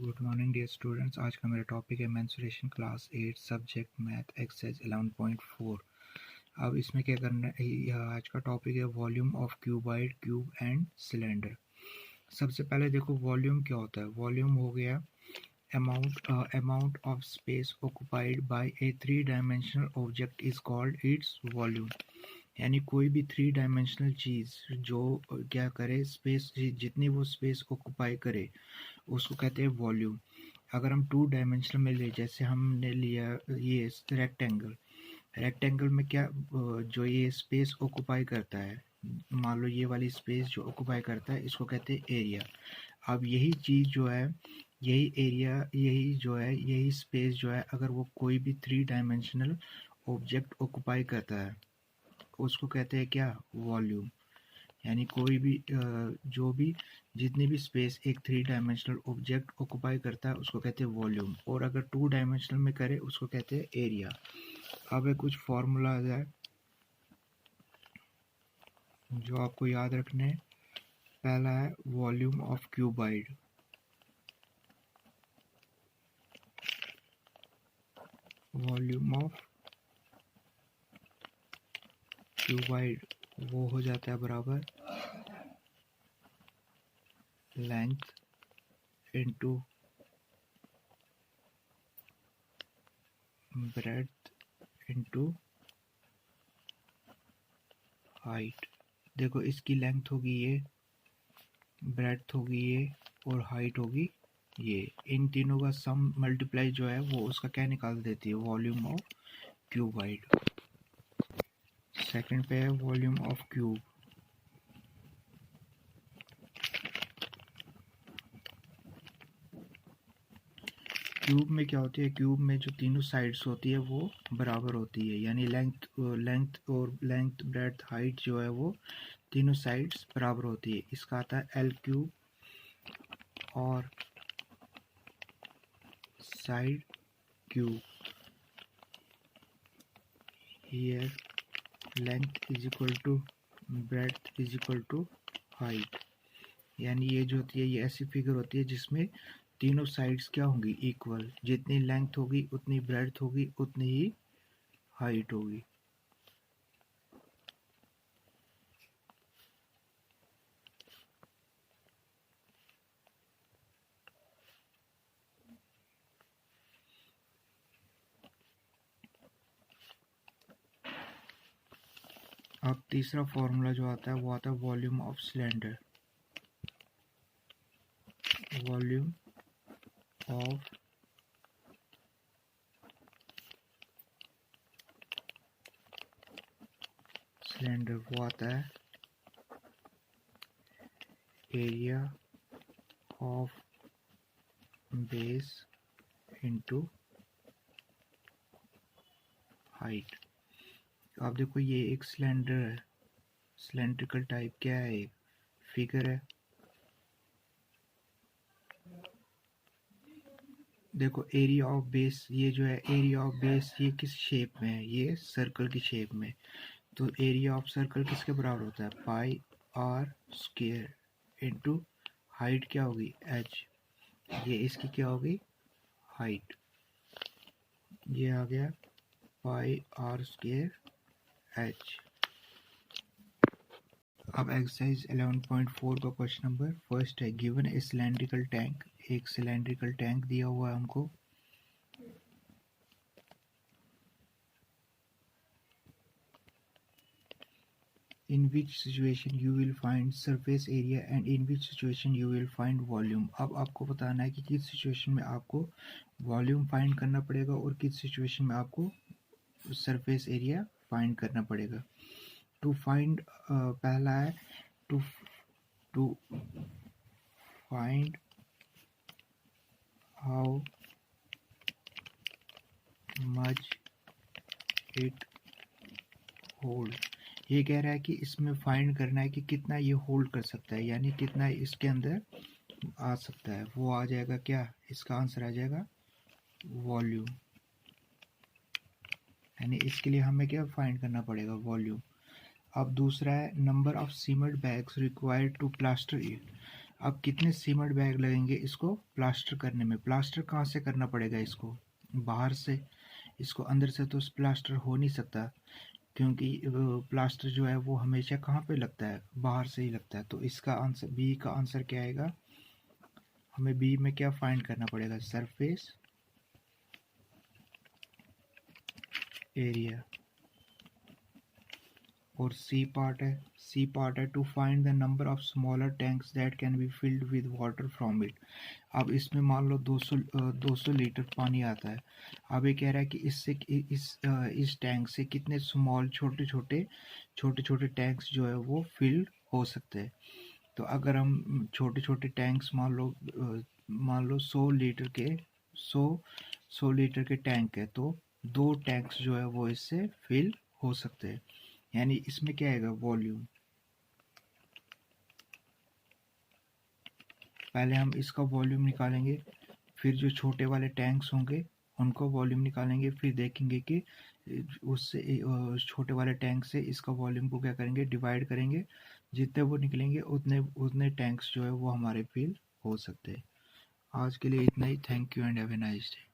Good morning dear students. आज का मेरा टॉपिक है mensuration class 8 subject math exercise 11.4। अब इसमें क्या करना है, आज का टॉपिक है volume of cuboid, cube and cylinder. सबसे पहले देखो वॉल्यूम क्या होता है। वॉल्यूम हो गया amount of space occupied by A 3 dimensional object is called its volume. यानी कोई भी 3 डायमेंशनल चीज़ जो क्या करे, स्पेस जितनी वो स्पेस ऑक्युपाई करे उसको कहते हैं वॉल्यूम। अगर हम 2 डायमेंशनल में ले, जैसे हमने लिया ये रेक्टेंगल में क्या जो ये स्पेस ऑक्युपाई करता है, मान लो ये वाली स्पेस जो ऑक्युपाई करता है इसको कहते हैं एरिया। अब यही चीज़ जो है, यही एरिया, यही स्पेस जो है, अगर वो कोई भी 3 डायमेंशनल ऑब्जेक्ट ऑक्युपाई करता है उसको कहते हैं क्या, वॉल्यूम। यानी कोई भी जो भी जितनी भी स्पेस एक 3 डायमेंशनल ऑब्जेक्ट ऑक्युपाई करता है उसको कहते हैं वॉल्यूम, और अगर 2 डायमेंशनल में करे उसको कहते हैं एरिया। अब है कुछ फॉर्मूला है जो आपको याद रखने हैं। पहला है volume of cuboid. Volume of cuboid वो हो जाता है बराबर length into breadth into height. देखो इसकी लेंथ होगी ये, ब्रेड्थ होगी ये, और हाइट होगी ये। इन तीनों का सम मल्टीप्लाई जो है वो उसका क्या निकाल देती है, वॉल्यूम ऑफ क्यूबॉइड। सेकंड पे है वॉल्यूम ऑफ क्यूब। क्यूब में क्या होती है, क्यूब में जो तीनों साइड्स होती है वो बराबर होती है, यानी लेंथ ब्रेड्थ हाइट जो है वो तीनों साइड्स बराबर होती है। इसका आता है एल क्यूब और side cube. Here length is equal to breadth is equal to height. यानी ये जो होती है ये ऐसी फिगर होती है जिसमें तीनों साइड्स क्या होंगी, इक्वल। जितनी लेंथ होगी उतनी ब्रेड्थ होगी उतनी ही हाइट होगी। अब तीसरा फॉर्मूला जो आता है वो आता है volume of cylinder. Volume of cylinder वो आता है area of base into height. आप देखो ये एक सिलेंडर है, सिलेंड्रिकल टाइप क्या है, एक फिगर है। देखो एरिया ऑफ बेस, ये जो है एरिया ऑफ बेस ये किस शेप में है, ये सर्कल की शेप में। तो एरिया ऑफ सर्कल किसके बराबर होता है, पाई आर स्क्वायर इनटू हाइट क्या होगी, एच। ये इसकी क्या होगी, हाइट। ये आ गया पाई आर स्क्वायर एच। अब एक्सरसाइज 11.4 का क्वेश्चन नंबर फर्स्ट है, गिवन ए सिलेंड्रिकल टैंक। एक सिलेंड्रिकल टैंक दिया हुआ है हमको। In which situation you will find surface area and in which situation you will find volume। अब आपको बताना है कि किस सिचुएशन में आपको वॉल्यूम फाइंड करना पड़ेगा और किस सिचुएशन में आपको सरफेस एरिया फाइंड करना पड़ेगा। टू फाइंड पहला है to find how much it hold. ये कह रहा है कि इसमें फाइंड करना है कि कितना ये होल्ड कर सकता है, यानी कितना इसके अंदर आ सकता है। वो आ जाएगा क्या, इसका आंसर आ जाएगा वॉल्यूम। यानी इसके लिए हमें क्या फाइंड करना पड़ेगा, वॉल्यूम। अब दूसरा है number of cement bags required to plaster it. अब कितने सीमेंट बैग लगेंगे इसको प्लास्टर करने में? प्लास्टर कहाँ से करना पड़ेगा इसको? बाहर से। इसको अंदर से तो प्लास्टर हो नहीं सकता, क्योंकि प्लास्टर जो है वो हमेशा कहाँ पे लगता है? बाहर से ही लगता है। तो इसका आंसर बी का आंसर क्या आएगा? हमें बी में क्या फाइंड करना पड़ेगा? Surface area. और सी पार्ट है to find the number of smaller tanks that can be filled with water from it. अब इसमें मान लो 200 लीटर पानी आता है। अब ये कह रहा है कि इससे इस टैंक से कितने स्मॉल छोटे छोटे टैंक्स जो है वो फिल्ड हो सकते हैं। तो अगर हम छोटे छोटे टैंक्स मान लो 100 लीटर के टैंक है, तो 2 टैंक्स जो है वो इससे फिल हो सकते हैं। यानी इसमें क्या आएगा? वॉल्यूम। पहले हम इसका वॉल्यूम निकालेंगे, फिर जो छोटे वाले टैंक्स होंगे उनको वॉल्यूम निकालेंगे, फिर देखेंगे कि उससे छोटे वाले टैंक से इसका वॉल्यूम को क्या करेंगे? डिवाइड करेंगे। जितने वो निकलेंगे उतने उतने टैंक्स जो है वो हमारे फिल हो सकते हैं। आज के लिए इतना ही। Thank you and have a nice day.